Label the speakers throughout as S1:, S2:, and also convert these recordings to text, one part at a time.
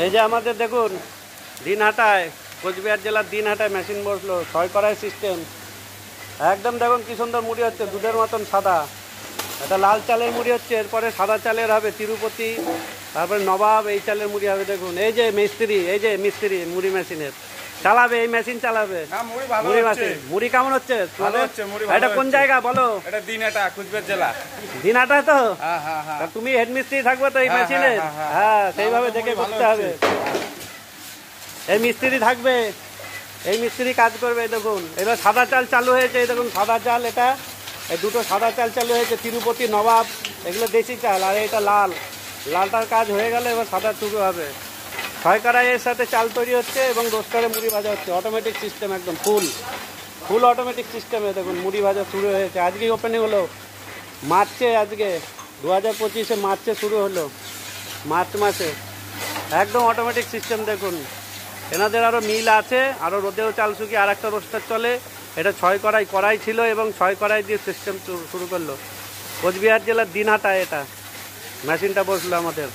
S1: এই যে আমাদের দেখুন দিনহাটায়, কোচবিহার জেলার দিনহাটায় মেশিন বসলো, 6 কড়াই সিস্টেম। একদম দেখুন কি সুন্দর মুড়ি হচ্ছে, দুধের মতন সাদা। এটা লাল চালের মুড়ি হচ্ছে, এরপরে সাদা চালের হবে তিরুপতি, তারপরে নবাব, এই চালের মুড়ি হবে। দেখুন এই যে মিস্ত্রি, এই যে মিস্ত্রি মুড়ি মেশিনের চালাবে, এই মেশিন চালাবে মুড়ি মেশিন। মুড়ি কেমন হচ্ছে? এটা কোন জায়গা বলো?
S2: এটা দিনহাটা, কোচবিহার জেলা।
S1: দিনহাটা তো?
S2: হ্যাঁ।
S1: তুমি হেড মিস্ত্রি থাকবে তো এই মেশিনে? হ্যাঁ, সেইভাবে দেখে করতে হবে। এই মিস্ত্রি থাকবে, এই মিস্ত্রি কাজ করবে। দেখুন এবার সাদা চাল চালু হয়েছে, এই দেখুন সাদা চাল, এটা এই দুটো সাদা চাল চালু হয়েছে, তিরুপতি, নবাব, এগুলো দেশি চাল। আর এটা লাল, লালটার কাজ হয়ে গেলে এবার সাদা শুরু হবে। 6 কড়াইয়ের সাথে চাল তৈরি হচ্ছে এবং রোস্টারে মুড়ি ভাজা হচ্ছে। অটোমেটিক সিস্টেম, একদম ফুল অটোমেটিক সিস্টেমে দেখুন মুড়ি ভাজা শুরু হয়েছে। আজকেই ওপেনিং হলো মার্চে, আজকে 2025-এ মার্চে শুরু হলো, মার্চ মাসে। একদম অটোমেটিক সিস্টেম। দেখুন এনাদের আরও মিল আছে, আরও রোদেও চাল শুকিয়ে আর একটা রোস্টার চলে। এটা 6 কড়াই ছিল এবং 6 কড়াই দিয়ে সিস্টেম শুরু করলো। কোচবিহার জেলার দিনহাটায় এটা মেশিনটা বসলো আমাদের,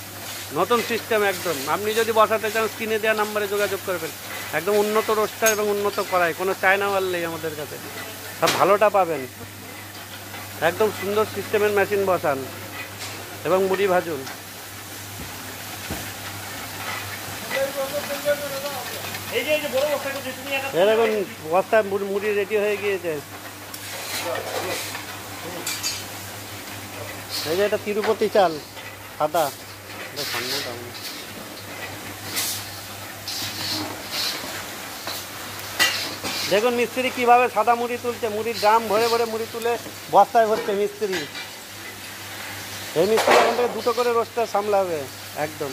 S1: নতুন সিস্টেম একদম। আপনি যদি বসাতে চান স্ক্রিনে দেওয়া নাম্বারে যোগাযোগ করবেন। একদম উন্নত রোস্টার এবং উন্নত কড়াই, কোনো চায়না মাল নেই আমাদের কাছে, সব ভালোটা পাবেন। একদম সুন্দর সিস্টেমের মেশিন বসান এবং মুড়ি ভাজুন। দেখুন বস্তায় মুড়ি রেডি হয়ে গিয়েছে। এই যে এটা তিরুপতি চাল সাদা, দেখুন মিস্ত্রি কিভাবে সাদা মুড়ি তুলছে। মুড়ির ড্রাম ভরে ভরে মুড়ি তুলে বস্তায় ভরছে মিস্ত্রি। এই মিস্ত্রি এখান থেকে দুটো করে রোস্টার সামলাবে একদম।